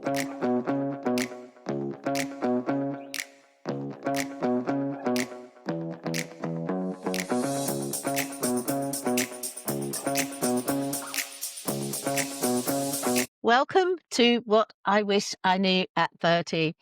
Welcome to What I Wish I Knew at 30.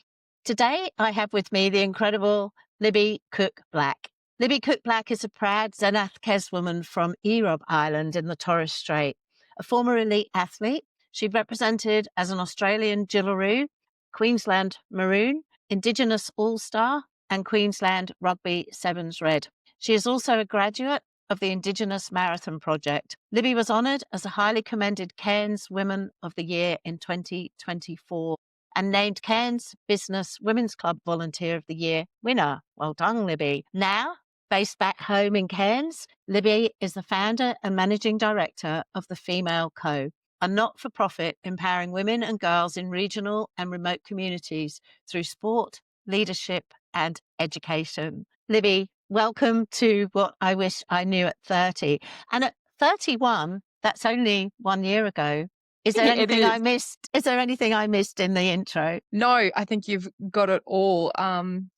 Today, I have with me the incredible Libby Cook-Black. Libby Cook-Black is a proud Zenath Kes woman from Erob Island in the Torres Strait. A former elite athlete, she represented as an Australian Jillaroo, Queensland Maroon, Indigenous All-Star, and Queensland Rugby Sevens Red. She is also a graduate of the Indigenous Marathon Project. Libby was honoured as a highly commended Cairns Women of the Year in 2024 and named Cairns Business Women's Club Volunteer of the Year winner. Well done, Libby. Now, based back home in Cairns, Libby is the founder and managing director of the Female Co., a not-for-profit empowering women and girls in regional and remote communities through sport, leadership and education. Libby, welcome to What I Wish I Knew at 30. And at 31, that's only 1 year ago. Is there anything I missed? Is there anything I missed in the intro? No, I think you've got it all. And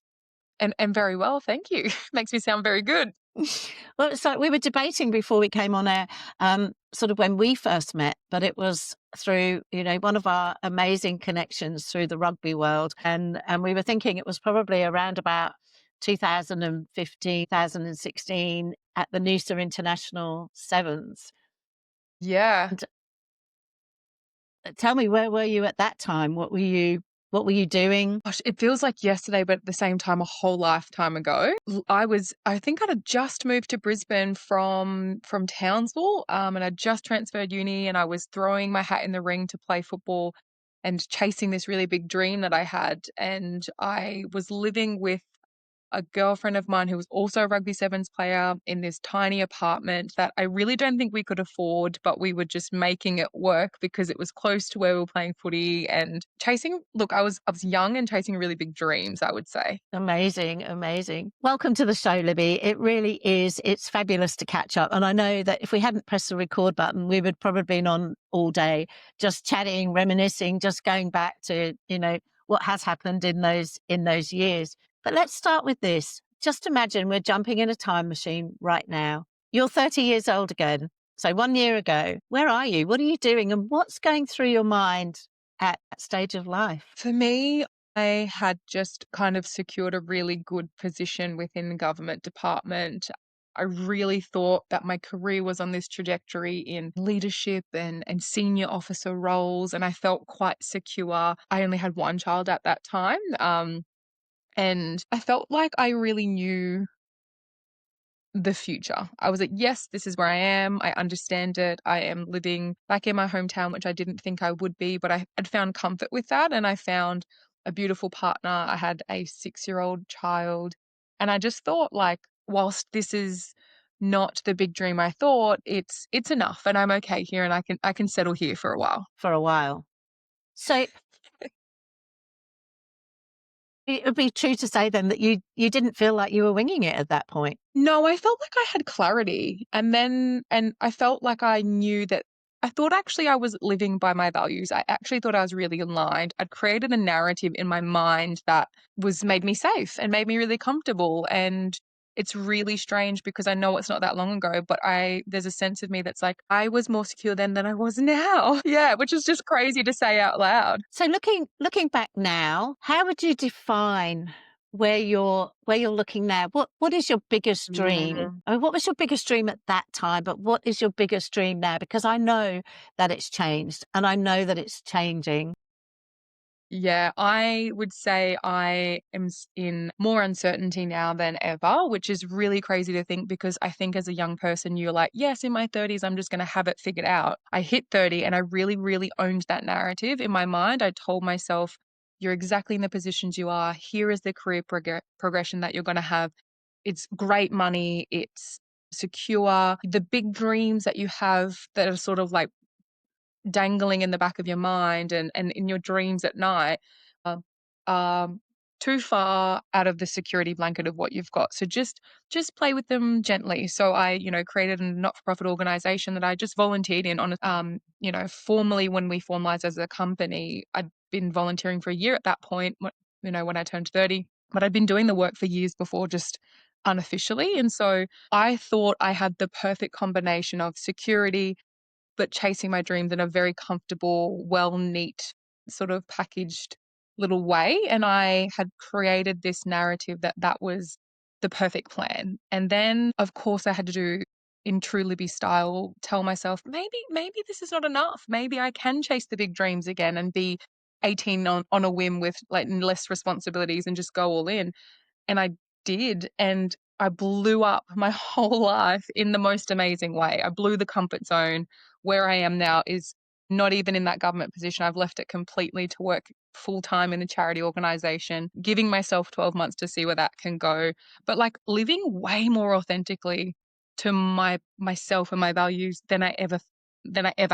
very well, thank you. Makes me sound very good. Well, it's like we were debating before we came on air, sort of when we first met, but it was through, one of our amazing connections through the rugby world. And we were thinking it was probably around about 2015, 2016 at the Noosa International Sevens. Yeah. And tell me, where were you at that time? What were you doing? Gosh, it feels like yesterday, but at the same time, a whole lifetime ago. I think I'd just moved to Brisbane from Townsville, and I'd just transferred uni, and I was throwing my hat in the ring to play football and chasing this really big dream that I had. And I was living with a girlfriend of mine who was also a rugby sevens player in this tiny apartment that I really don't think we could afford, but we were just making it work because it was close to where we were playing footy and chasing. Look, I was young and chasing really big dreams, I would say. Amazing, amazing. Welcome to the show, Libby. It really is. It's fabulous to catch up. And I know that if we hadn't pressed the record button, we would probably been on all day, just chatting, reminiscing, just going back to, what has happened in those years. But let's start with this. Just imagine we're jumping in a time machine right now. You're 30 years old again. So 1 year ago, where are you? What are you doing? And what's going through your mind at that stage of life? For me, I had just kind of secured a really good position within the government department. I really thought that my career was on this trajectory in leadership and senior officer roles, and I felt quite secure. I only had one child at that time. And I felt like I really knew the future. I was like, yes, this is where I am. I understand it. I am living back in my hometown, which I didn't think I would be, but I had found comfort with that. And I found a beautiful partner. I had a 6-year-old child. And I just thought, like, whilst this is not the big dream I thought, it's enough and I'm okay here and I can settle here for a while. For a while. So it would be true to say then that you didn't feel like you were winging it at that point. No, I felt like I had clarity. And I felt like I knew that I thought actually I was living by my values. I actually thought I was really aligned. I'd created a narrative in my mind that made me safe and made me really comfortable. And it's really strange because I know it's not that long ago, but there's a sense of me that's like, I was more secure then than I was now. Yeah, which is just crazy to say out loud. So looking back now, how would you define where you're looking now? What is your biggest dream? I mean, what was your biggest dream at that time, but what is your biggest dream now? Because I know that it's changed and I know that it's changing. Yeah, I would say I am in more uncertainty now than ever, which is really crazy to think because I think as a young person, you're like, yes, in my 30s, I'm just going to have it figured out. I hit 30 and I really, really owned that narrative in my mind. I told myself, you're exactly in the positions you are. Here is the career progression that you're going to have. It's great money. It's secure. The big dreams that you have that are sort of like dangling in the back of your mind and in your dreams at night um, too far out of the security blanket of what you've got. So just play with them gently. So I, created a not-for-profit organization that I just volunteered in on, formally when we formalized as a company. I'd been volunteering for a year at that point, when I turned 30, but I'd been doing the work for years before, just unofficially. And so I thought I had the perfect combination of security, but chasing my dreams in a very comfortable, well, neat, sort of packaged little way. And I had created this narrative that that was the perfect plan. And then, of course, I had to do in true Libby style, tell myself, maybe this is not enough. Maybe I can chase the big dreams again and be 18 on a whim with like less responsibilities and just go all in. And I did. And I blew up my whole life in the most amazing way. I blew the comfort zone. Where I am now is not even in that government position. I've left it completely to work full time in a charity organization, giving myself 12 months to see where that can go. But like living way more authentically to myself and my values than I ever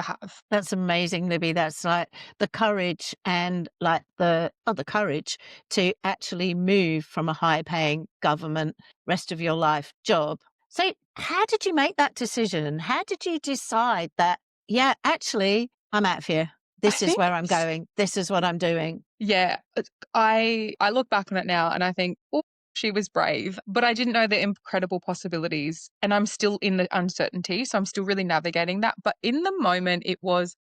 have. That's amazing, Libby. That's like the courage and like the courage to actually move from a high paying government rest of your life job. So how did you make that decision? How did you decide that, yeah, actually, I'm out of here. I This is think where I'm going. This is what I'm doing. Yeah, I look back on it now and I think, oh, she was brave, but I didn't know the incredible possibilities. And I'm still in the uncertainty. So I'm still really navigating that. But in the moment, it was,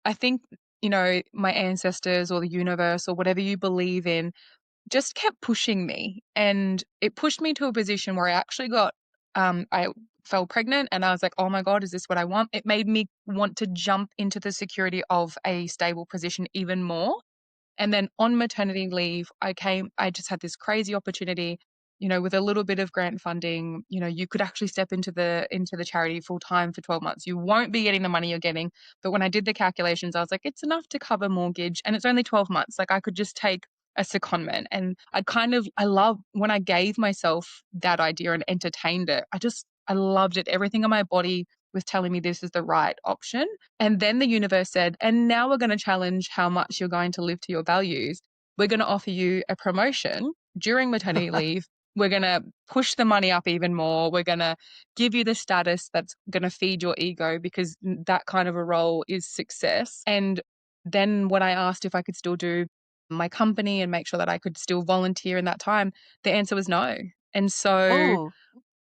I think, my ancestors or the universe or whatever you believe in just kept pushing me. And it pushed me to a position where I actually I fell pregnant and I was like, oh my God, is this what I want? It made me want to jump into the security of a stable position even more. And then on maternity leave, I just had this crazy opportunity, with a little bit of grant funding, you could actually step into the charity full time for 12 months. You won't be getting the money you're getting. But when I did the calculations, I was like, it's enough to cover mortgage and it's only 12 months. Like I could just take a secondment. And I love when I gave myself that idea and entertained it. I loved it. Everything in my body was telling me this is the right option. And then the universe said, and now we're going to challenge how much you're going to live to your values. We're going to offer you a promotion during maternity leave. We're going to push the money up even more. We're going to give you the status that's going to feed your ego because that kind of a role is success. And then when I asked if I could still do my company and make sure that I could still volunteer in that time, the answer was no. And so Oh,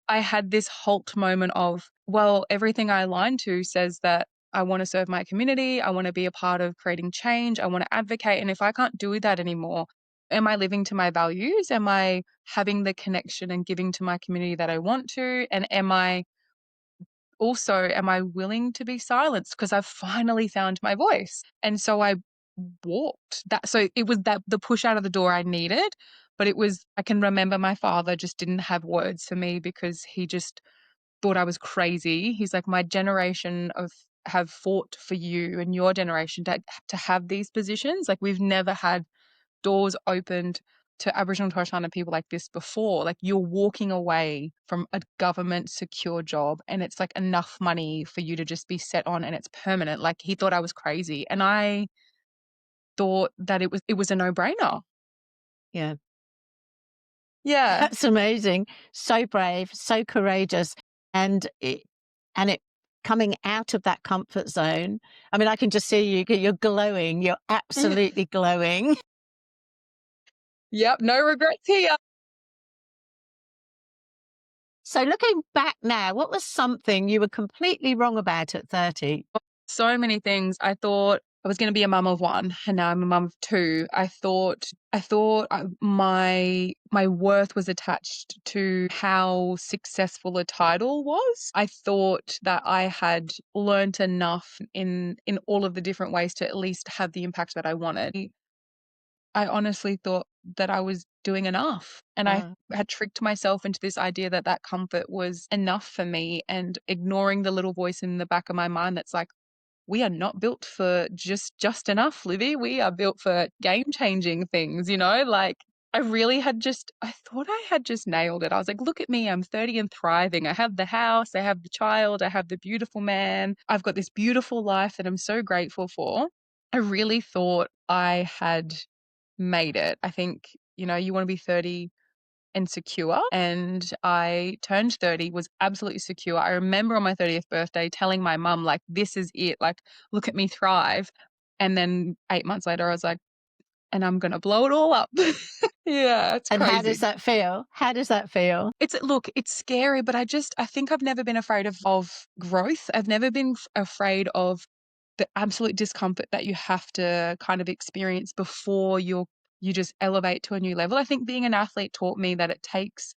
I had this halt moment of, well, everything I align to says that I want to serve my community. I want to be a part of creating change. I want to advocate. And if I can't do that anymore, am I living to my values? Am I having the connection and giving to my community that I want to? And am I willing to be silenced? Because I've finally found my voice. And so I walked that. So it was that the push out of the door I needed. But I can remember my father just didn't have words for me because he just thought I was crazy. He's like, my generation of have fought for you and your generation to have these positions. Like we've never had doors opened to Aboriginal and Torres Strait Islander people like this before. Like you're walking away from a government secure job and it's like enough money for you to just be set on and it's permanent. Like he thought I was crazy. And I thought that it was a no-brainer. yeah. Yeah. That's amazing. So brave, so courageous. And it coming out of that comfort zone. I mean, I can just see you, you're glowing. You're absolutely glowing. Yep. No regrets here. So looking back now, what was something you were completely wrong about at 30? So many things. I thought I was going to be a mum of one, and now I'm a mum of two. I thought my worth was attached to how successful a title was. I thought that I had learnt enough in all of the different ways to at least have the impact that I wanted. I honestly thought that I was doing enough, and I Uh, had tricked myself into this idea that that comfort was enough for me, and ignoring the little voice in the back of my mind that's like, we are not built for just enough, Livy. We are built for game-changing things, Like, I thought I had just nailed it. I was like, "Look at me, I'm 30 and thriving. I have the house, I have the child, I have the beautiful man. I've got this beautiful life that I'm so grateful for." I really thought I had made it. I think you want to be 30 and secure. And I turned 30, was absolutely secure. I remember on my 30th birthday telling my mum, like, this is it. Like, look at me thrive. And then 8 months later, I was like, and I'm going to blow it all up. Yeah, it's And how does crazy. that feel? How does that feel? It's scary, but I think I've never been afraid of growth. I've never been afraid of the absolute discomfort that you have to kind of experience before you just elevate to a new level. I think being an athlete taught me that it takes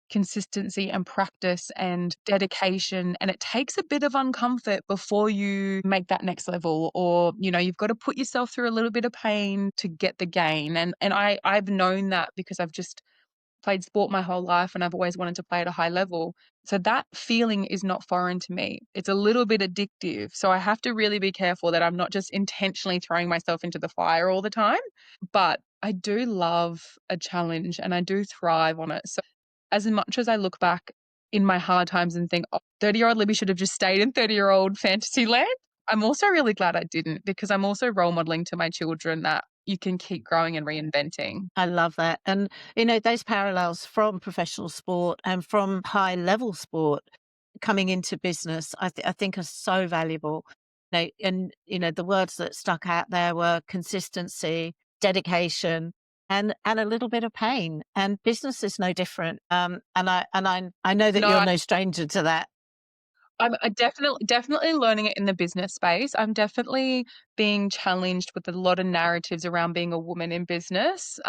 consistency and practice and dedication, and it takes a bit of uncomfort before you make that next level, or you've got to put yourself through a little bit of pain to get the gain. And I've known that because I've just played sport my whole life and I've always wanted to play at a high level. So that feeling is not foreign to me. It's a little bit addictive. So I have to really be careful that I'm not just intentionally throwing myself into the fire all the time. But I do love a challenge and I do thrive on it. So as much as I look back in my hard times and think, oh, 30-year-old Libby should have just stayed in 30-year-old fantasy land, I'm also really glad I didn't, because I'm also role modeling to my children that you can keep growing and reinventing. I love that. And, those parallels from professional sport and from high level sport coming into business, I think are so valuable. And, the words that stuck out there were consistency, dedication, and a little bit of pain. And business is no different. And I know that No, you're no stranger to that. I'm definitely learning it in the business space. I'm definitely being challenged with a lot of narratives around being a woman in business.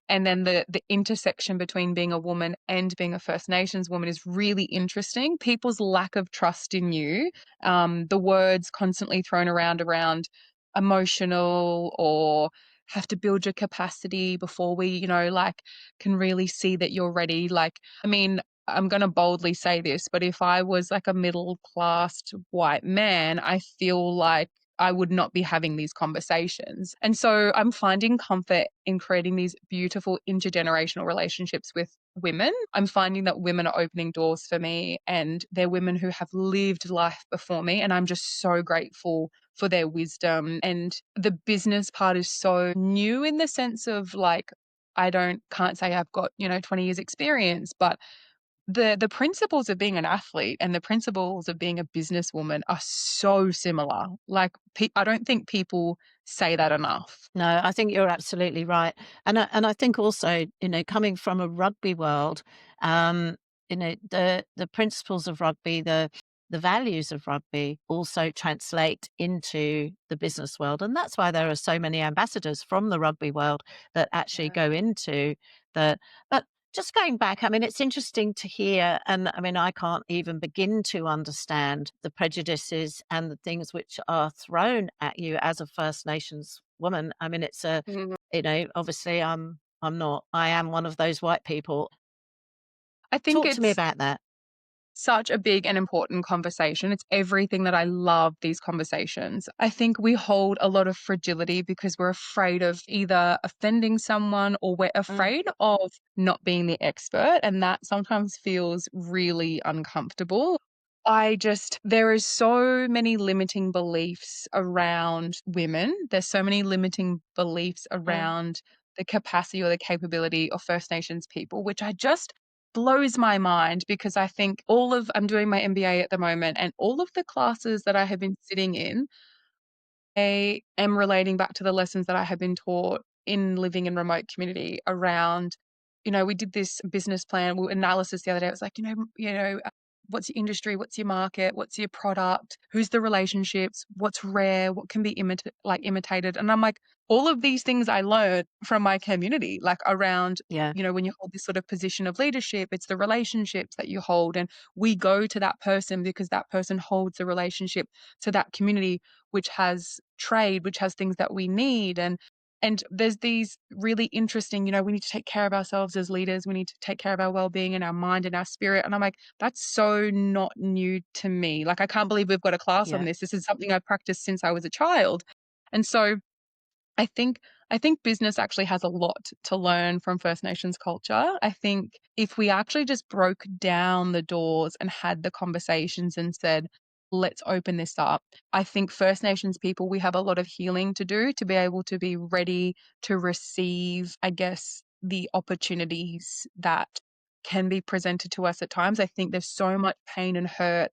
And then the intersection between being a woman and being a First Nations woman is really interesting. People's lack of trust in you, the words constantly thrown around emotional, or have to build your capacity before we, like, can really see that you're ready. Like, I mean, I'm going to boldly say this, but if I was like a middle class white man, I feel like I would not be having these conversations. And so I'm finding comfort in creating these beautiful intergenerational relationships with women. I'm finding that women are opening doors for me, and they're women who have lived life before me. And I'm just so grateful for their wisdom. And the business part is so new in the sense of, like, can't say I've got, 20 years experience, but the principles of being an athlete and the principles of being a businesswoman are so similar. Like, I don't think people say that enough. No, I think you're absolutely right. And I think also, coming from a rugby world, the principles of rugby, the values of rugby also translate into the business world. And that's why there are so many ambassadors from the rugby world that actually Yeah. go into the but just going back, I mean, it's interesting to hear, and I mean, I can't even begin to understand the prejudices and the things which are thrown at you as a First Nations woman. I mean, it's Mhm. obviously I'm not. I am one of those white people. I think Talk to me it's about that. such a big and important conversation. It's everything that I love these conversations. I think we hold a lot of fragility because we're afraid of either offending someone, or we're Mm, afraid of not being the expert. And that sometimes feels really uncomfortable. There is so many limiting beliefs around women. There's so many limiting beliefs mm. around the capacity or the capability of First Nations people, which I just blows my mind, because I think I'm doing my MBA at the moment, and all of the classes that I have been sitting in, I am relating back to the lessons that I have been taught in living in remote community around, we did this business plan analysis the other day. It was like, what's your industry? What's your market? What's your product? Who's the relationships? What's rare? What can be imitated? And I'm like, all of these things I learned from my community, like around, Yeah. when you hold this sort of position of leadership, it's the relationships that you hold. And we go to that person because that person holds the relationship to that community, which has trade, which has things that we need. And there's these really interesting, we need to take care of ourselves as leaders. We need to take care of our well-being and our mind and our spirit. And I'm like, that's so not new to me. Like, I can't believe we've got a class on Yeah. this. This is something I've practiced since I was a child. And so I think I think business actually has a lot to learn from First Nations culture. I think if we actually just broke down the doors and had the conversations and said, let's open this up. I think First Nations people, we have a lot of healing to do to be able to be ready to receive, I guess, the opportunities that can be presented to us at times. I think there's so much pain and hurt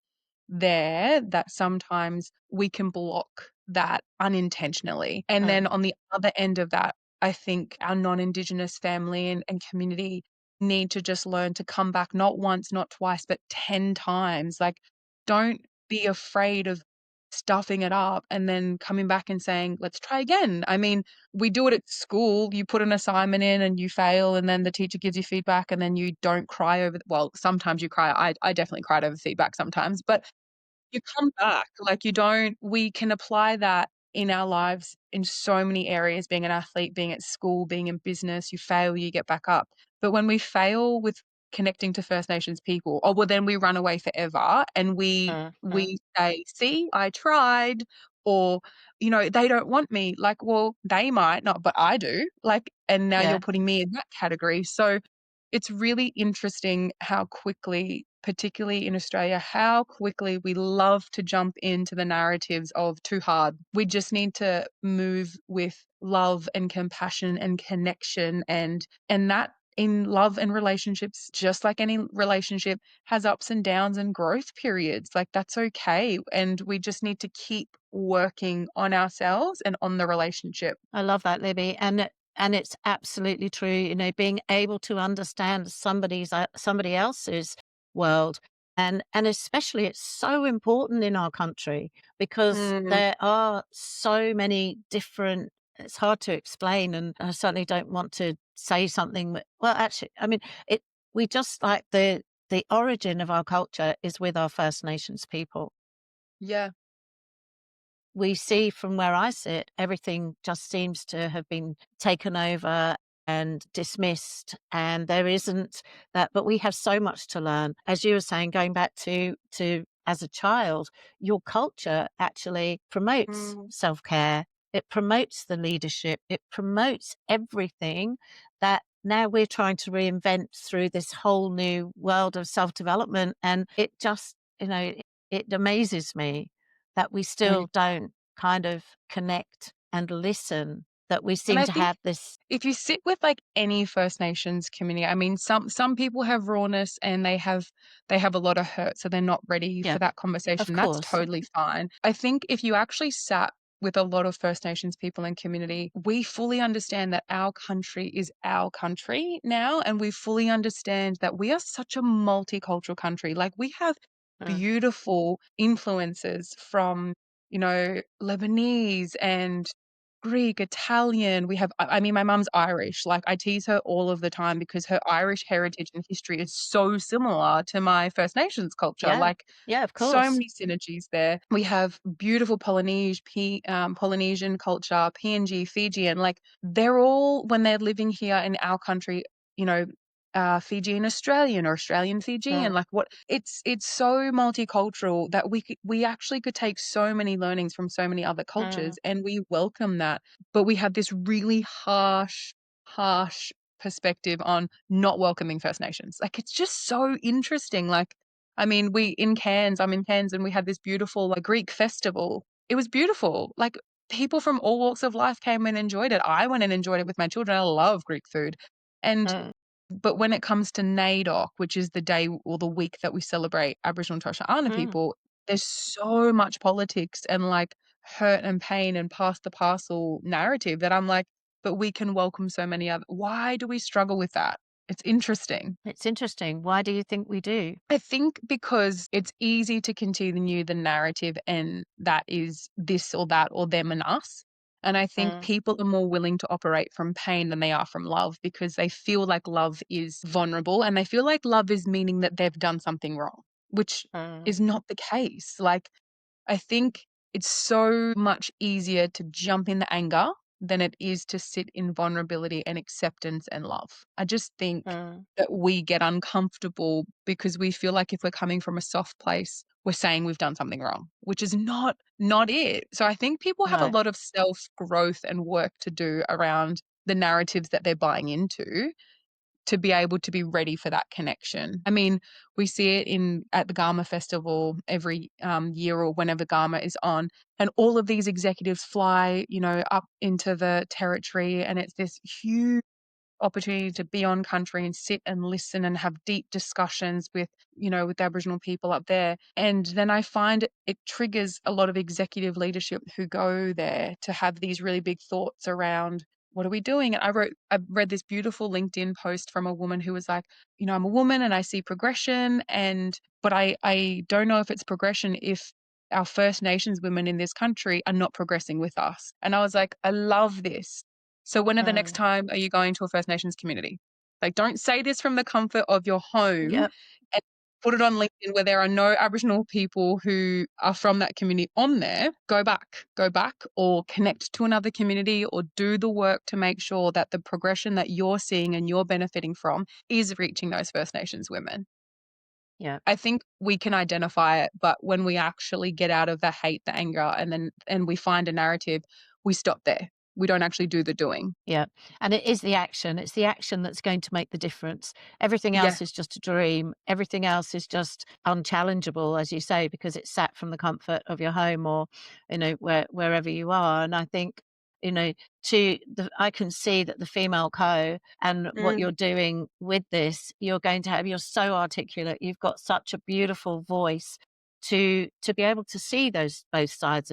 there that sometimes we can block that unintentionally. And then Mm, on the other end of that, I think our non-Indigenous family and community need to just learn to come back not once, not twice, but 10 times. Like, don't be afraid of stuffing it up and then coming back and saying, let's try again. I mean, we do it at school. You put an assignment in and you fail, and then the teacher gives you feedback, and then you don't cry over, well, sometimes you cry. I definitely cried over feedback sometimes, but you come back, like, you don't we can apply that in our lives in so many areas, being an athlete, being at school, being in business, you fail, you get back up. But when we fail with connecting to First Nations people, oh, well, then we run away forever and we mm, mm. we say, "See, I tried," or, "They don't want me." Like, well, they might not, but I do. Like, and now you're Yeah, putting me in that category. So it's really interesting how quickly, particularly in Australia, how quickly we love to jump into the narratives of too hard. We just need to move with love and compassion and connection, and that in love and relationships, just like any relationship, has ups and downs and growth periods. Like, that's okay. And we just need to keep working on ourselves and on the relationship. I love that, Libby, and it's absolutely true. Being able to understand somebody else's world, and especially it's so important in our country because Mm, there are so many different. It's hard to explain, and I certainly don't want to say something. Well, actually, I mean, it. We just like the origin of our culture is with our First Nations people. yeah. We see from where I sit, everything just seems to have been taken over and dismissed, and there isn't that. But we have so much to learn. As you were saying, going back to as a child, your culture actually promotes Mm, self-care. It promotes the leadership. It promotes everything that now we're trying to reinvent through this whole new world of self-development. And it just, it amazes me that we mm. still don't kind of connect and listen, that we And seem I to think have this. if you sit with, like, any First Nations community, I mean, some people have rawness and they have a lot of hurt, so they're not ready Yeah, for that of conversation. That's course. totally fine. I think if you actually sat with a lot of First Nations people and community, we fully understand that our country is our country now, and we fully understand that we are such a multicultural country. Like, we have Mm, beautiful influences from, Lebanese and Greek, Italian, we have I mean, my mum's Irish, like, I tease her all of the time because her Irish heritage and history is so similar to my First Nations culture, yeah, like, yeah, of so course. many synergies there. We have beautiful Polynesian culture, PNG, Fijian, like, they're all when they're living here in our country, you know, Fijian Australian or Australian Fijian, Mm, like, what it's so multicultural that we actually could take so many learnings from so many other cultures, mm, and we welcome that. But we have this really harsh perspective on not welcoming First Nations. Like, it's just so interesting. Like, I mean, I'm in Cairns, and we had this beautiful, like, Greek festival. It was beautiful. Like, people from all walks of life came and enjoyed it. I went and enjoyed it with my children. I love Greek food. And mm, but when it comes to NAIDOC, which is the day or the week that we celebrate Aboriginal and Torres Strait Islander mm. people, there's so much politics and, like, hurt and pain and pass the parcel narrative that I'm like, "But we can welcome so many other." Why do we struggle with that? It's interesting. It's interesting. Why do you think we do? I think because it's easy to continue the narrative, and that is this or that or them and us. And I think Mm, people are more willing to operate from pain than they are from love because they feel like love is vulnerable, and they feel like love is meaning that they've done something wrong, which mm, is not the case. Like, I think it's so much easier to jump in the anger than it is to sit in vulnerability and acceptance and love. I just think mm. that we get uncomfortable because we feel like if we're coming from a soft place, we're saying we've done something wrong, which is not it. So I think people have a Right. lot of self-growth and work to do around the narratives that they're buying into to be able to be ready for that connection. I mean, we see it in at the Garma Festival every, year or whenever Garma is on, and all of these executives fly, up into the territory, and it's this huge opportunity to be on country and sit and listen and have deep discussions with, with Aboriginal people up there. And then I find it triggers a lot of executive leadership who go there to have these really big thoughts around, what are we doing? And I read this beautiful LinkedIn post from a woman who was like, I'm a woman and I see progression, but I don't know if it's progression if our First Nations women in this country are not progressing with us. And I was like, I love this. So when are the next Mm. time are you going to a First Nations community? Like, don't say this from the comfort of your home Yep. and put it on LinkedIn where there are no Aboriginal people who are from that community on there. Go back or connect to another community or do the work to make sure that the progression that you're seeing and you're benefiting from is reaching those First Nations women. Yep. I think we can identify it, but when we actually get out of the hate, the anger, and we find a narrative, we stop there. We don't actually do the doing. Yeah, and it is the action. It's the action that's going to make the difference. Everything Yeah. else is just a dream. Everything else is just unchallengeable, as you say, because it's sat from the comfort of your home or, wherever you are. And I think, I can see that the female co and what Mm, you're doing with this, you're so articulate. You've got such a beautiful voice to be able to see those both sides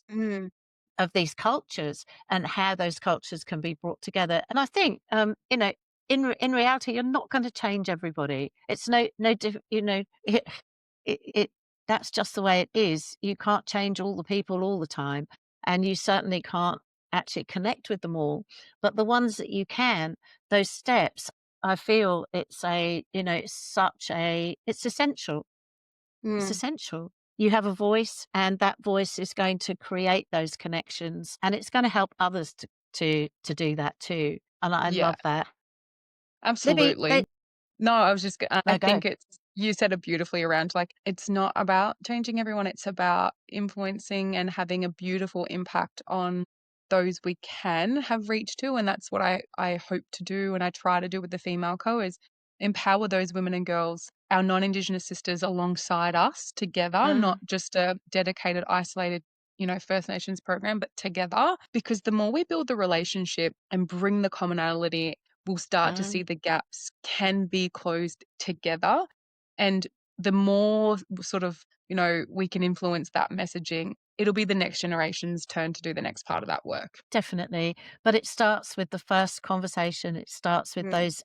mm, of these cultures and how those cultures can be brought together. And I think, in reality, you're not going to change everybody. It's it that's just the way it is. You can't change all the people all the time, and you certainly can't actually connect with them all. But the ones that you can, those steps, I feel it's essential. It's mm. essential. You have a voice, and that voice is going to create those connections, and it's gonna help others to do that too, and I Yeah, love that. Libby, absolutely. No, I was just I oh, go. think it's you said it beautifully around, like, it's not about changing everyone, it's about influencing and having a beautiful impact on those we can have reach to, and that's what I hope to do and I try to do with the Female Co is empower those women and girls, our non-Indigenous sisters alongside us together, not Mm, just a dedicated, isolated, First Nations program, but together, because the more we build the relationship and bring the commonality, we'll start to see mm, the gaps can be closed together. And the more sort of, we can influence that messaging, it'll be the next generation's turn to do the next part of that work. definitely, but it starts with the first conversation, it starts with Mm, those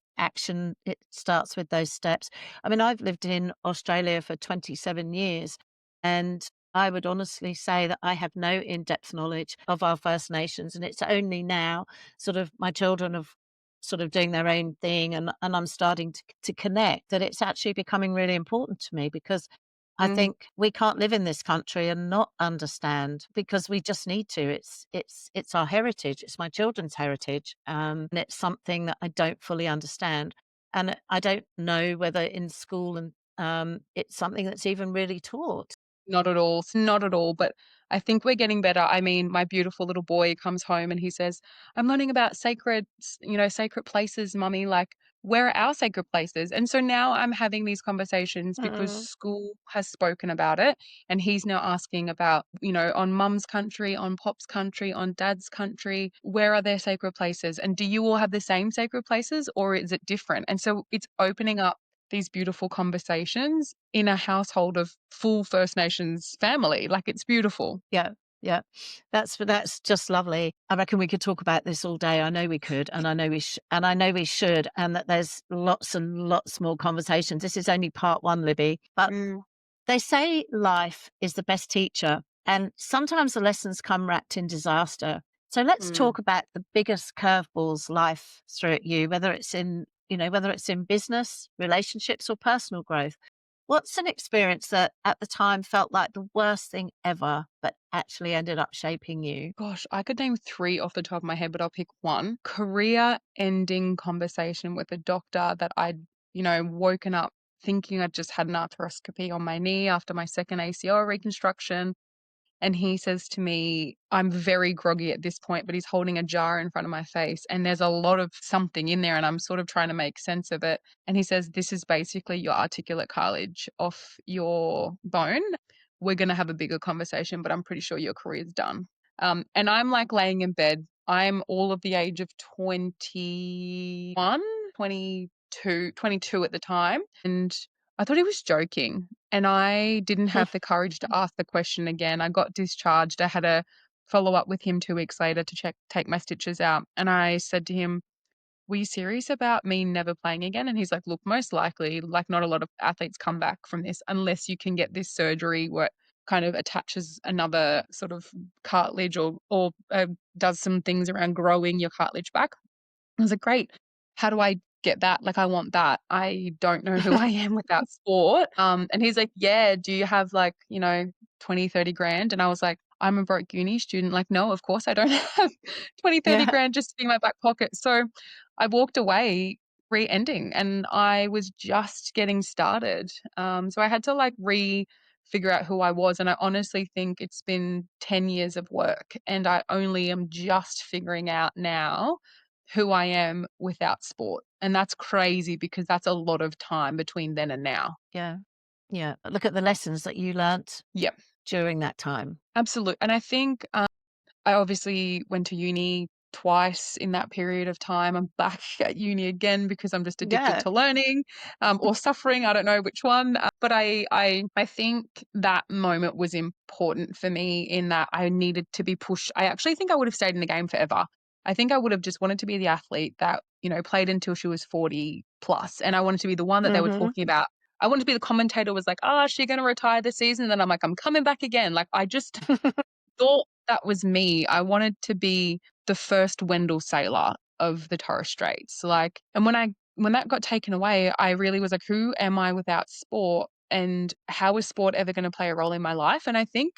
it starts with those steps. I mean, I've lived in Australia for 27 years, and I would honestly say that I have no in-depth knowledge of our First Nations, and it's only now sort of my children have sort of doing their own thing and I'm starting to connect that it's actually becoming really important to me because I mm. think we can't live in this country and not understand because we just need to. It's our heritage. It's my children's heritage, and it's something that I don't fully understand, and I don't know whether in school and it's something that's even really taught. Not at all. It's not at all, but I think we're getting better. I mean, my beautiful little boy comes home and he says, "I'm learning about sacred places, mummy. Like, where are our sacred places?" And so now I'm having these conversations because Mm, school has spoken about it, and he's now asking about, on mum's country, on pop's country, on dad's country, where are their sacred places? And do you all have the same sacred places or is it different? And so it's opening up these beautiful conversations in a household of full First Nations family, like, it's beautiful. yeah, yeah, that's just lovely. I reckon we could talk about this all day. I know we could, and I know we should, and that there's lots and lots more conversations. This is only part one, Libby, but Mm, they say life is the best teacher, and sometimes the lessons come wrapped in disaster. So let's mm. talk about the biggest curveballs life threw at you, whether it's in business, relationships, or personal growth. What's an experience that at the time felt like the worst thing ever, but actually ended up shaping you? Gosh, I could name 3 off the top of my head, but I'll pick 1. Career-ending conversation with a doctor that I'd, woken up thinking I'd just had an arthroscopy on my knee after my second ACL reconstruction. And he says to me, I'm very groggy at this point, but he's holding a jar in front of my face and there's a lot of something in there and I'm sort of trying to make sense of it. And he says, this is basically your articulate cartilage off your bone. We're going to have a bigger conversation, but I'm pretty sure your career's done. And I'm like laying in bed. I'm all of the age of 21, 22 at the time. And I thought he was joking. And I didn't have the courage to ask the question again. I got discharged. I had a follow up with him 2 weeks later to take my stitches out. And I said to him, were you serious about me never playing again? And he's like, look, most likely, like not a lot of athletes come back from this unless you can get this surgery where it kind of attaches another sort of cartilage or does some things around growing your cartilage back. I was like, great. How do I get that? Like, I want that. I don't know who I am without sport. And he's like, yeah, do you have like, 20, 30 grand? And I was like, I'm a broke uni student. Like, no, of course I don't have 20, 30 Yeah. grand just in my back pocket. So I walked away re-ending and I was just getting started. So I had to like figure out who I was. And I honestly think it's been 10 years of work and I only am just figuring out now who I am without sport. And that's crazy because that's a lot of time between then and now. Yeah. Yeah. Look at the lessons that you learnt Yeah, during that time. absolutely. And I think I obviously went to uni twice in that period of time. I'm back at uni again because I'm just addicted Yeah. to learning, or suffering. I don't know which one. But I think that moment was important for me in that I needed to be pushed. I actually think I would have stayed in the game forever. I think I would have just wanted to be the athlete that, played until she was 40 plus. And I wanted to be the one that they were Mhm. talking about. I wanted to be the commentator was like, oh, is she going to retire this season? And then I'm like, I'm coming back again. Like, I just thought that was me. I wanted to be the first Wendell Sailor of the Torres Straits. Like, and when that got taken away, I really was like, who am I without sport? And how is sport ever going to play a role in my life? And I think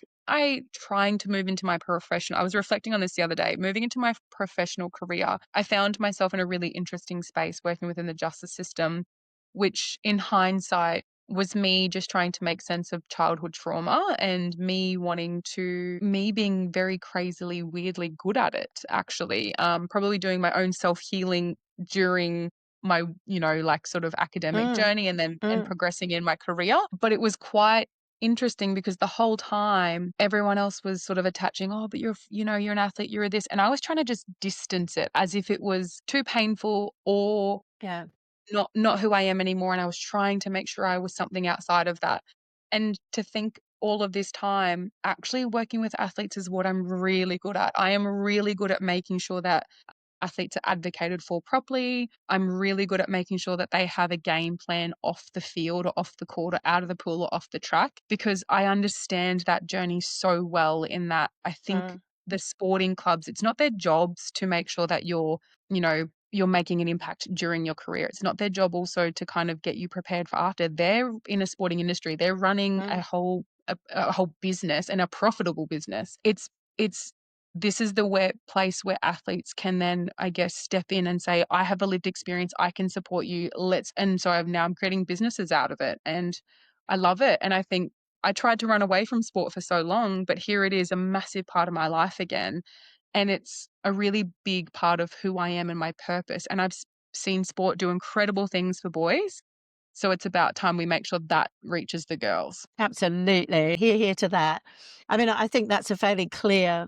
trying to move into my professional, I was reflecting on this the other day, moving into my professional career, I found myself in a really interesting space working within the justice system, which in hindsight was me just trying to make sense of childhood trauma and me being very crazily, weirdly good at it, actually. Probably doing my own self-healing during my, like sort of academic Mm, journey and mm. progressing in my career. But it was quite interesting because the whole time everyone else was sort of attaching, oh, but you're an athlete, you're this. And I was trying to just distance it as if it was too painful or Yeah. not who I am anymore, and I was trying to make sure I was something outside of that. And to think all of this time, actually working with athletes is what I'm really good at. I am really good at making sure that athletes are advocated for properly. I'm really good at making sure that they have a game plan off the field or off the court or out of the pool or off the track because I understand that journey so well in that I think Mm, the sporting clubs, it's not their jobs to make sure that you're making an impact during your career. It's not their job also to kind of get you prepared for after. They're in a sporting industry. They're running mm, a whole business and a profitable business. It's this is the place where athletes can then, I guess, step in and say, I have a lived experience. I can support you. And so I'm creating businesses out of it. And I love it. And I think I tried to run away from sport for so long, but here it is a massive part of my life again. And it's a really big part of who I am and my purpose. And I've seen sport do incredible things for boys. So it's about time we make sure that reaches the girls. absolutely. Hear to that. I mean, I think that's a fairly clear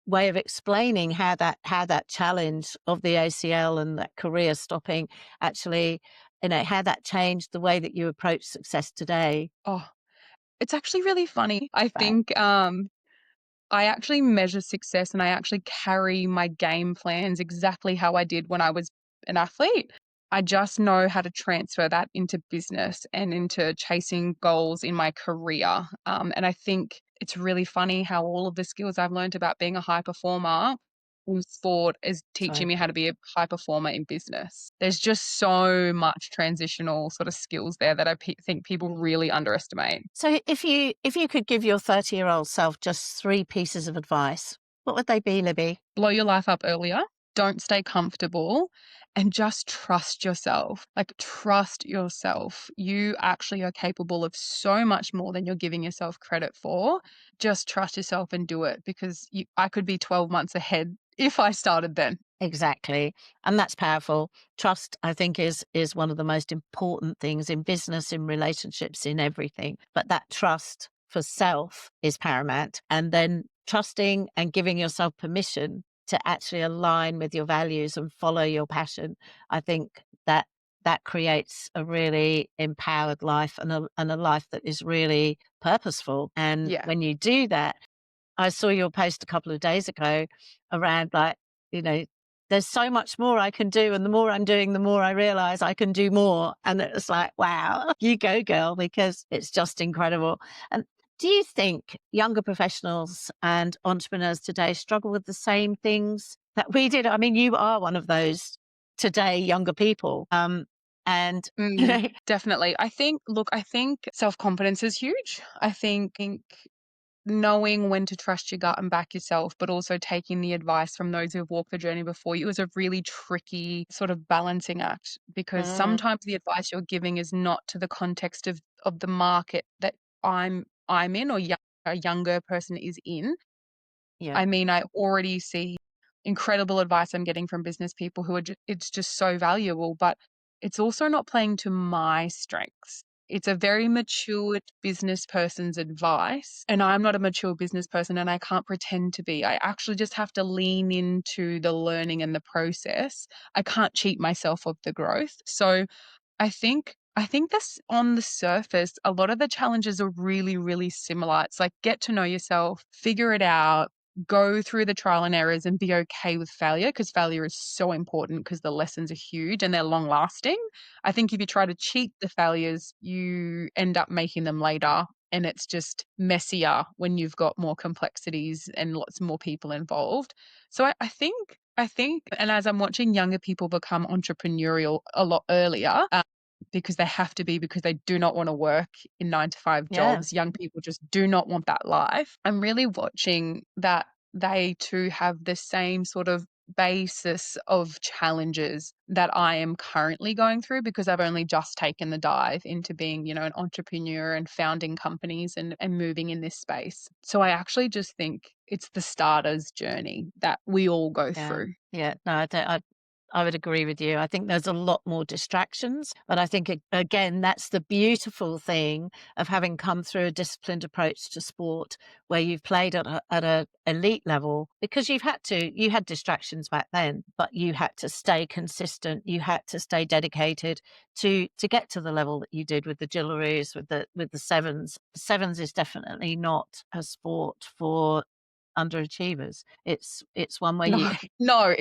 way of explaining how that challenge of the ACL and that career stopping actually, how that changed the way that you approach success today. Oh, it's actually really funny. I Right. think I actually measure success and I actually carry my game plans exactly how I did when I was an athlete. I just know how to transfer that into business and into chasing goals in my career. And I think it's really funny how all of the skills I've learned about being a high performer in sport is That's teaching right. me how to be a high performer in business. There's just so much transitional sort of skills there that I think people really underestimate. So if you could give your 30-year-old self just three pieces of advice, what would they be, Libby? Blow your life up earlier. Don't stay comfortable and just trust yourself. Like, trust yourself. You actually are capable of so much more than you're giving yourself credit for. Just trust yourself and do it because I could be 12 months ahead if I started then. Exactly. And that's powerful. Trust, I think, is one of the most important things in business, in relationships, in everything. But that trust for self is paramount. And then trusting and giving yourself permission to actually align with your values and follow your passion. I think that that creates a really empowered life and a life that is really purposeful. And Yeah. when you do that, I saw your post a couple of days ago around like, you know, there's so much more I can do. And the more I'm doing, the more I realize I can do more. And it's like, wow, you go, girl, because it's just incredible. And do you think younger professionals and entrepreneurs today struggle with the same things that we did? I mean, you are one of those today younger people. And, you Mm, know, definitely. I think self-confidence is huge. I think knowing when to trust your gut and back yourself, but also taking the advice from those who have walked the journey before you is a really tricky sort of balancing act, because mm, sometimes the advice you're giving is not to the context of the market that I'm in, or a younger person is in. yeah, I mean, I already see incredible advice I'm getting from business people who are it's just so valuable, but it's also not playing to my strengths. It's a very matured business person's advice, and I'm not a mature business person and I can't pretend to be. I actually just have to lean into the learning and the process. I can't cheat myself of the growth. So I think this on the surface, a lot of the challenges are really, really similar. It's like get to know yourself, figure it out, go through the trial and errors and be okay with failure, because failure is so important because the lessons are huge and they're long lasting. I think if you try to cheat the failures, you end up making them later, and it's just messier when you've got more complexities and lots more people involved. So I think, and as I'm watching younger people become entrepreneurial a lot earlier, because they have to be, because they do not want to work in 9 to 5 yeah, jobs. Young people just do not want that life. I'm really watching that they too have the same sort of basis of challenges that I am currently going through, because I've only just taken the dive into being, an entrepreneur and founding companies and moving in this space. So I actually just think it's the starter's journey that we all go yeah, through. yeah. No, I would agree with you. I think there's a lot more distractions, but I think again, that's the beautiful thing of having come through a disciplined approach to sport, where you've played at a elite level, because you had distractions back then, but you had to stay consistent. You had to stay dedicated to get to the level that you did with the Gillaroos, with the sevens. Sevens is definitely not a sport for underachievers. It's one where you No, no,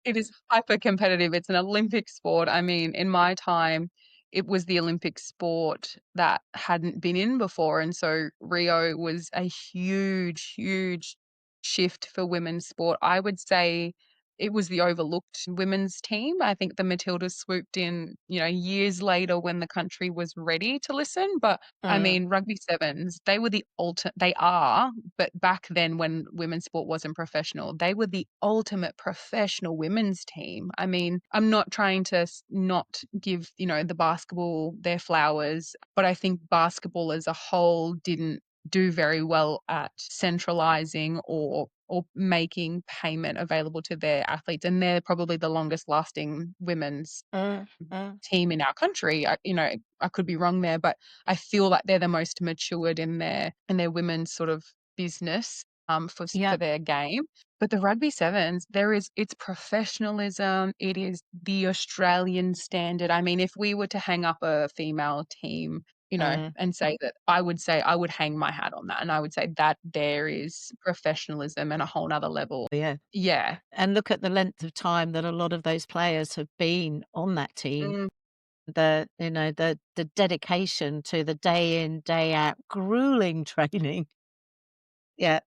it is hyper competitive. It's an Olympic sport. I mean, in my time, it was the Olympic sport that hadn't been in before. And so Rio was a huge, huge shift for women's sport. I would say it was the overlooked women's team. I think the Matildas swooped in, years later when the country was ready to listen. But I mm, mean, rugby sevens, they are, but back then when women's sport wasn't professional, they were the ultimate professional women's team. I mean, I'm not trying to not give, the basketball their flowers, but I think basketball as a whole didn't do very well at centralizing or making payment available to their athletes, and they're probably the longest lasting women's mm, mm, team in our country. I could be wrong there, but I feel like they're the most matured in their women's sort of business for yeah. their game. But the rugby sevens, it's professionalism. It is the Australian standard. I mean, if we were to hang up a female team, Mm, and say I would hang my hat on that, and I would say that there is professionalism and a whole nother level. yeah. Yeah. And look at the length of time that a lot of those players have been on that team. Mm, The dedication to the day in, day out, grueling training. Yeah.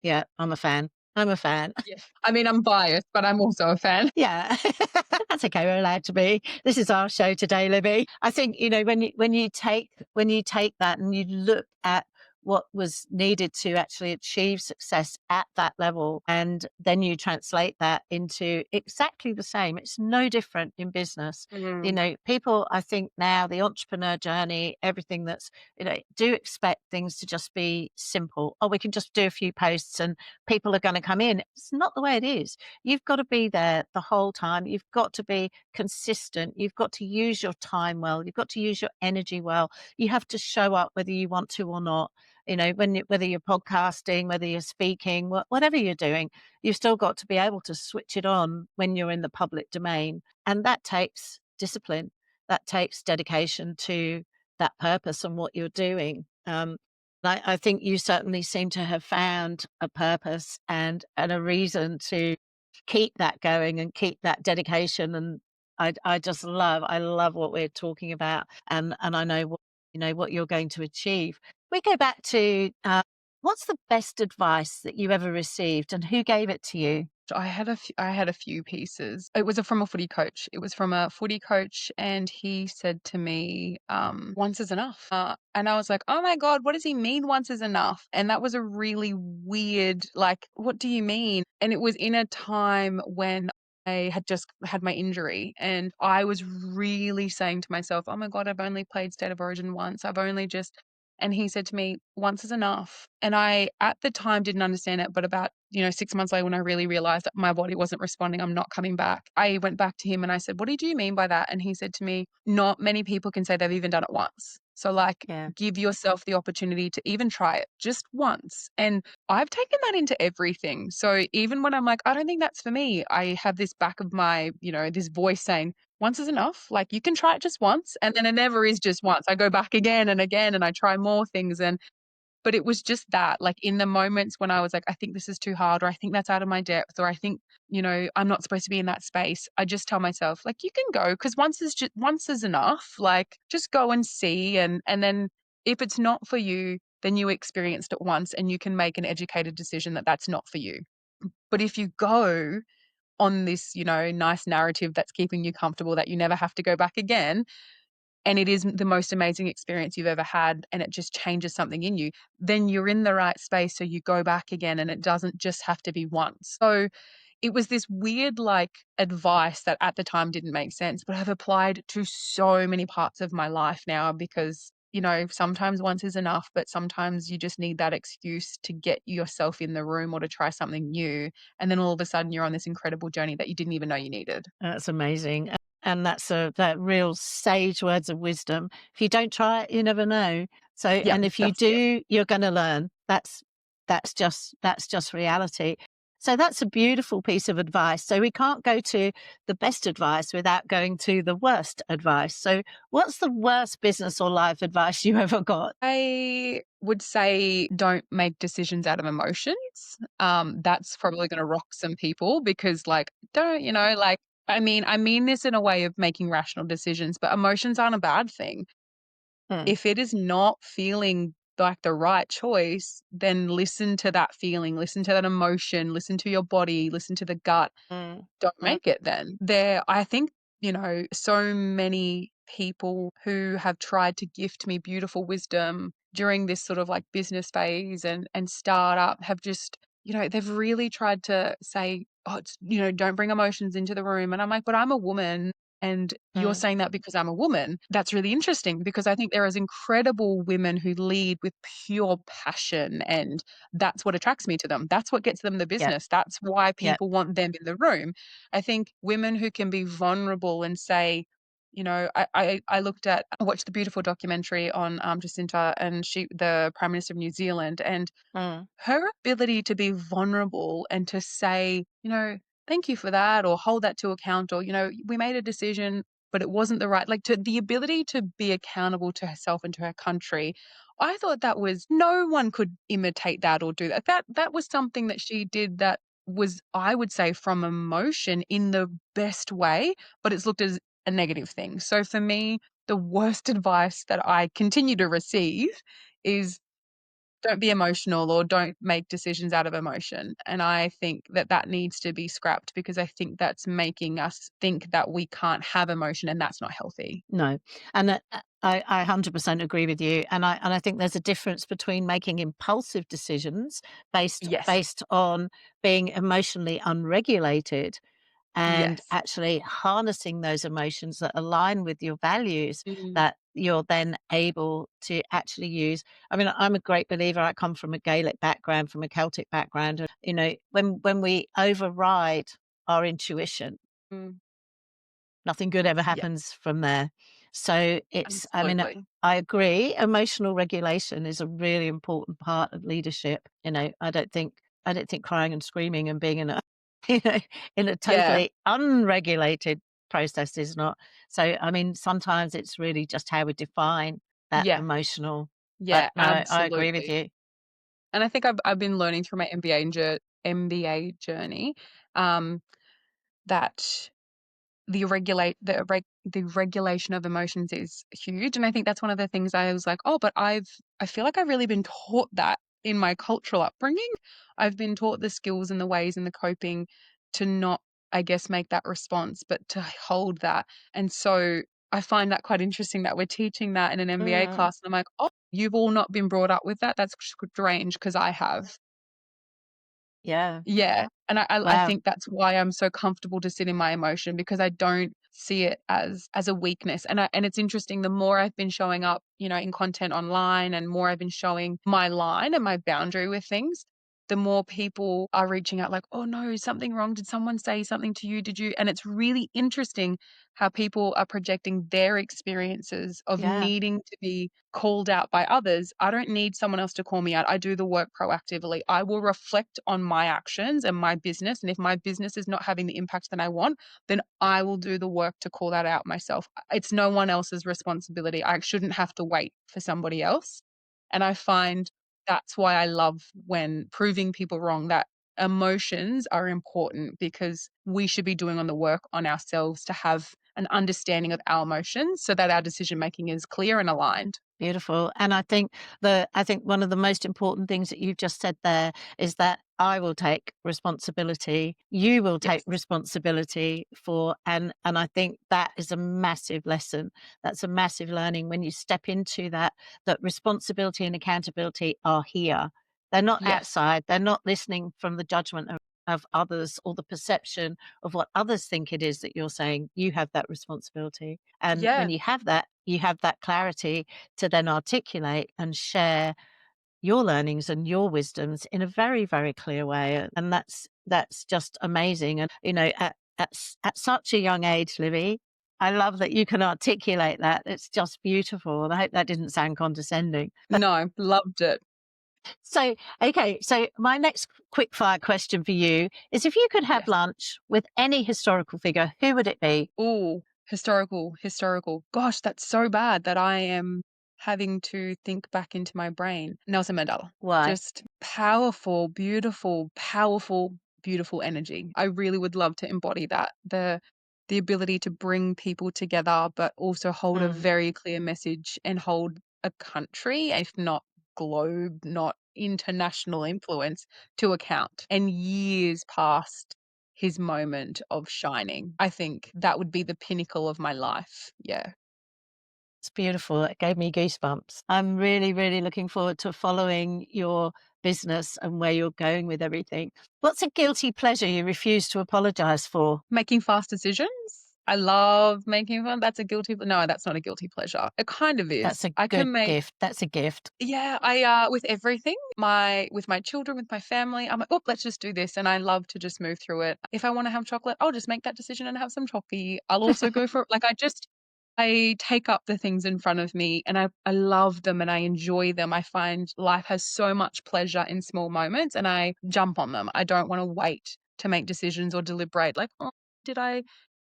Yeah, I'm a fan. I'm a fan. yeah. I mean, I'm biased, but I'm also a fan. Yeah. That's okay, we're allowed to be. This is our show today, Libby. I think, when you take that and you look at what was needed to actually achieve success at that level, and then you translate that into exactly the same. It's no different in business. Mm, People, I think now, the entrepreneur journey, everything that's, do expect things to just be simple. Oh, we can just do a few posts and people are going to come in. It's not the way it is. You've got to be there the whole time. You've got to be consistent. You've got to use your time well. You've got to use your energy well. You have to show up whether you want to or not. whether you're podcasting, whether you're speaking, whatever you're doing, you've still got to be able to switch it on when you're in the public domain. And that takes discipline, that takes dedication to that purpose and what you're doing. I think you certainly seem to have found a purpose and a reason to keep that going and keep that dedication. And I love what we're talking about, and I know what you're going to achieve. We go back to what's the best advice that you ever received, and who gave it to you? I had a few pieces. It was from a footy coach. It was from a footy coach, and he said to me, "Once is enough." And I was like, "Oh my god, what does he mean? Once is enough?" And that was a really weird, like, what do you mean? And it was in a time when I had just had my injury, and I was really saying to myself, "Oh my god, I've only played State of Origin once. I've only just." And he said to me, "Once is enough." And I, at the time, didn't understand it, but about, 6 months later when I really realized that my body wasn't responding, I'm not coming back, I went back to him and I said, "What do you mean by that?" And he said to me, "Not many people can say they've even done it once. So, like, Yeah. give yourself the opportunity to even try it just once." And I've taken that into everything. So even when I'm like, "I don't think that's for me," I have this back of my, this voice saying, "Once is enough. Like, you can try it just once." And then it never is just once. I go back again and I try more things. But it was just that, like, in the moments when I was like, "I think this is too hard," or "I think that's out of my depth," or "I think, I'm not supposed to be in that space," I just tell myself, like, "You can go, because once is enough. Like, just go and see, and then if it's not for you, then you experienced it once and you can make an educated decision that that's not for you. But if you go on this, nice narrative that's keeping you comfortable, that you never have to go back again, and it is the most amazing experience you've ever had, and it just changes something in you, then you're in the right space, so you go back again, and it doesn't just have to be once." So, it was this weird, like, advice that at the time didn't make sense, but I've applied to so many parts of my life now because, sometimes once is enough, but sometimes you just need that excuse to get yourself in the room or to try something new, and then all of a sudden you're on this incredible journey that you didn't even know you needed. That's amazing. And that's that real sage words of wisdom. If you don't try it, you never know. So, Yeah, and if you that's it. do, you're going to learn. That's just reality. So that's a beautiful piece of advice. So we can't go to the best advice without going to the worst advice. So what's the worst business or life advice you ever got? I would say don't make decisions out of emotions. That's probably gonna rock some people because, like, don't, like, I mean this in a way of making rational decisions, but emotions aren't a bad thing. Mm, If it is not feeling like the right choice, then listen to that feeling, listen to that emotion, listen to your body, listen to the gut. mm, Don't mm, make it then. I think, so many people who have tried to gift me beautiful wisdom during this sort of like business phase and startup have just, they've really tried to say, "Oh, don't bring emotions into the room." And I'm like, "But I'm a woman." And you're mm, saying that because I'm a woman. That's really interesting because I think there is incredible women who lead with pure passion, and that's what attracts me to them. That's what gets them the yeah, business. That's why yeah. people want them in the room. I think women who can be vulnerable and say, I watched the beautiful documentary on Jacinta, and the Prime Minister of New Zealand, and Mm, her ability to be vulnerable and to say, "Thank you for that," or hold that to account, or, "We made a decision, but it wasn't the right," like, to the ability to be accountable to herself and to her country. I thought that was no one could imitate that or do that. That was something that she did that was, I would say, from emotion in the best way, but it's looked as a negative thing. So for me, the worst advice that I continue to receive is don't be emotional or don't make decisions out of emotion. And I think that that needs to be scrapped because I think that's making us think that we can't have emotion, and that's not healthy. no, and I 100% agree with you, and I think there's a difference between making impulsive decisions Yes. based on being emotionally unregulated and Yes. actually harnessing those emotions that align with your values Mm. that you're then able to actually use. I mean, I'm a great believer. I come from a Gaelic background, from a Celtic background. And, when we override our intuition, Mm. nothing good ever Yeah. happens from there. So it's, I mean, Absolutely. I agree. Emotional regulation is a really important part of leadership. I don't think crying and screaming and being in a, you know, in a Yeah. totally unregulated process is not. So, I mean, sometimes it's really just how we define that Yeah. emotional. But Yeah, no, I agree with absolutely. you. And I think I've been learning through my MBA journey, um, that the regulation of emotions is huge, and I think that's one of the things I was like, "Oh, but I feel like I've really been taught that in my cultural upbringing." I've been taught the skills and the ways and the coping to not, I guess, make that response, but to hold that, and so I find that quite interesting that we're teaching that in an MBA Mm, class, and I'm like, "Oh, you've all not been brought up with that? That's strange because I have." yeah. Yeah, and I Wow. think that's why I'm so comfortable to sit in my emotion because I don't see it as a weakness, and it's interesting, the more I've been showing up, in content online and more I've been showing my line and my boundary with things, the more people are reaching out like, "Oh, no, something wrong? Did someone say something to you? Did you?" And it's really interesting how people are projecting their experiences of Yeah. needing to be called out by others. I don't need someone else to call me out. I do the work proactively. I will reflect on my actions and my business. And if my business is not having the impact that I want, then I will do the work to call that out myself. It's no one else's responsibility. I shouldn't have to wait for somebody else. And I find that's why I love when proving people wrong, that emotions are important because we should be doing on the work on ourselves to have an understanding of our emotions so that our decision making is clear and aligned. Beautiful. And I think one of the most important things that you've just said there is that I will take responsibility, you will take Yes. responsibility for, and I think that is a massive lesson. That's a massive learning when you step into that, that responsibility and accountability are here. They're not Yes. outside. They're not listening from the judgment of others or the perception of what others think it is that you're saying. You have that responsibility. And when Yeah. you have that clarity to then articulate and share your learnings and your wisdoms in a very, very clear way. And that's just amazing. And at such a young age, Libby, I love that you can articulate that. It's just beautiful. And I hope that didn't sound condescending. No, loved it. So, okay, so my next quick fire question for you is, if you could have Yes. lunch with any historical figure, who would it be? Ooh, historical. Gosh, that's so bad that I am having to think back into my brain. Nelson Mandela. Why? Just powerful, beautiful energy. I really would love to embody that. The ability to bring people together, but also hold a Mm. very clear message and hold a country, if not globe, not international influence, to account. And years past his moment of shining. I think that would be the pinnacle of my life. Yeah. It's beautiful. It gave me goosebumps. I'm really, really looking forward to following your business and where you're going with everything. What's a guilty pleasure you refuse to apologize for? Making fast decisions. I love making fun. That's a guilty no, that's not a guilty pleasure. It kind of That's is. a I good can make gift. That's a gift. yeah, with everything, with my children, with my family, I'm like, "Oh, let's just do this," and I love to just move through it. If I wanna have chocolate, I'll just make that decision and have some chocky. I'll also go for like, I take up the things in front of me and I love them and I enjoy them. I find life has so much pleasure in small moments and I jump on them. I don't wanna wait to make decisions or deliberate like, "Oh, did I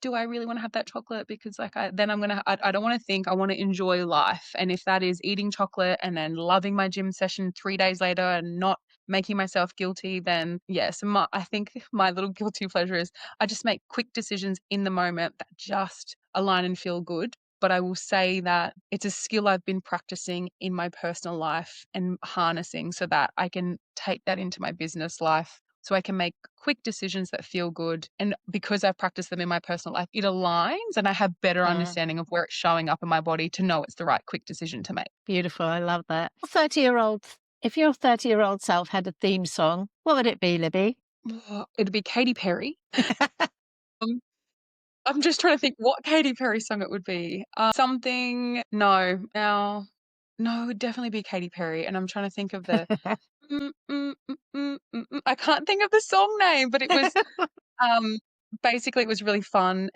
do I really wanna have that chocolate?" Because, like, I don't wanna think, I wanna enjoy life, and if that is eating chocolate and then loving my gym session 3 days later and not making myself guilty, then yes, I think my little guilty pleasure is I just make quick decisions in the moment that just align and feel good, but I will say that it's a skill I've been practicing in my personal life and harnessing so that I can take that into my business life so I can make quick decisions that feel good. And because I've practiced them in my personal life, it aligns and I have better Mm, understanding of where it's showing up in my body to know it's the right quick decision to make. beautiful. I love that. 30-year-old, if your 30-year-old self had a theme song, what would it be, Libby? It'd be Katy Perry. Um, I'm just trying to think what Katy Perry song it would be. Something, no, now, no, it would definitely be Katy Perry. And I'm trying to think of the, I can't think of the song name, but it was, um, basically it was really fun.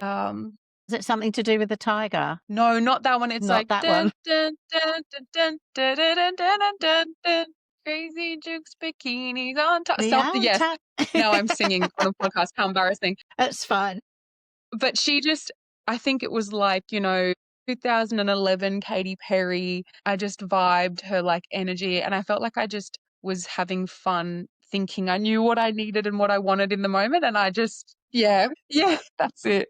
Is it something to do with the tiger? No, not that one. It's Not like that dun one. dun dun dun dun dun dun dun dun dun dun. Crazy Jukes bikinis on top. The Something. Yes. anti Now I'm singing on a podcast. How embarrassing. That's fine. But she just, I think it was like, 2011 Katy Perry. I just vibed her like energy, and I felt like I just was having fun thinking I knew what I needed and what I wanted in the moment, and I just, yeah, yeah, that's it.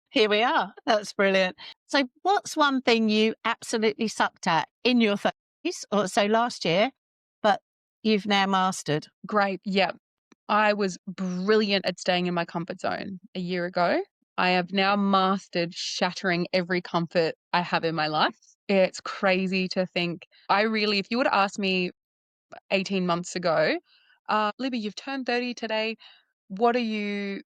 Here we are. That's brilliant. So what's one thing you absolutely sucked at in your 30s or so last year, but you've now mastered? Great. Yeah. I was brilliant at staying in my comfort zone a year ago. I have now mastered shattering every comfort I have in my life. It's crazy to think. If you would have asked me 18 months ago, Libby, you've turned 30 today. What are you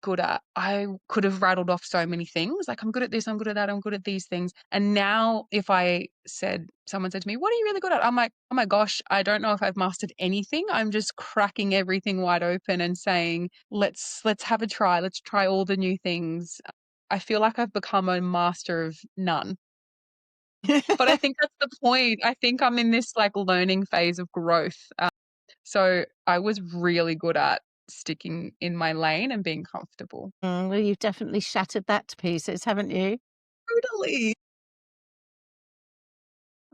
good at? I could have rattled off so many things. Like, I'm good at this, I'm good at that, I'm good at these things. And now if someone said to me, what are you really good at? I'm like, oh my gosh, I don't know if I've mastered anything. I'm just cracking everything wide open and saying, let's have a try. Let's try all the new things. I feel like I've become a master of none. But I think that's the point. I think I'm in this like learning phase of growth. So I was really good at sticking in my lane and being comfortable. Well, you've definitely shattered that to pieces, haven't you? Totally.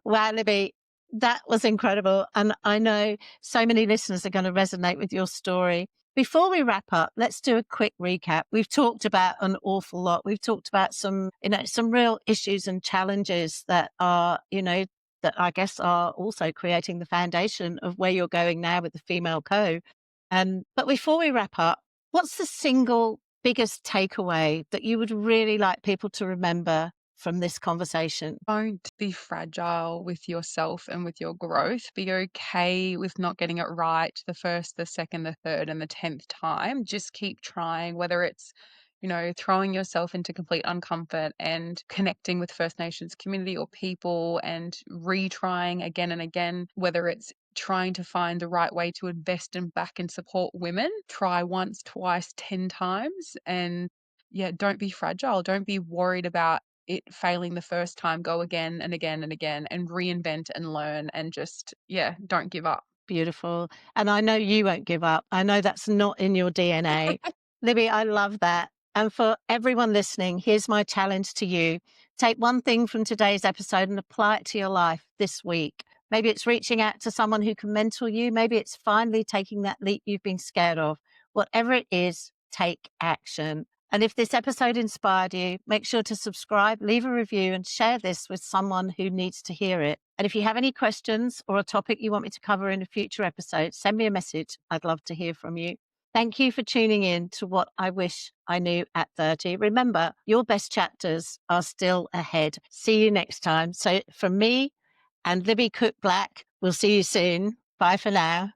Wow, Libby, that was incredible. And I know so many listeners are going to resonate with your story. Before we wrap up, let's do a quick recap. We've talked about an awful lot. We've talked about some real issues and challenges that are, that I guess are also creating the foundation of where you're going now with the female co. But before we wrap up, what's the single biggest takeaway that you would really like people to remember from this conversation? Don't be fragile with yourself and with your growth. Be okay with not getting it right the first, the second, the third, and the 10th time. Just keep trying, whether it's, throwing yourself into complete uncomfort and connecting with First Nations community or people and retrying again and again, whether it's trying to find the right way to invest and back and support women. Try once, twice, 10 times. And yeah, don't be fragile. Don't be worried about it failing the first time. Go again and again and again and reinvent and learn and just, yeah, don't give up. Beautiful. And I know you won't give up. I know that's not in your DNA. Libby, I love that. And for everyone listening, here's my challenge to you. Take one thing from today's episode and apply it to your life this week. Maybe it's reaching out to someone who can mentor you. Maybe it's finally taking that leap you've been scared of. Whatever it is, take action. And if this episode inspired you, make sure to subscribe, leave a review, and share this with someone who needs to hear it. And if you have any questions or a topic you want me to cover in a future episode, send me a message. I'd love to hear from you. Thank you for tuning in to What I Wish I Knew at 30. Remember, your best chapters are still ahead. See you next time. So from me and Libby Cook-Black, we'll see you soon. Bye for now.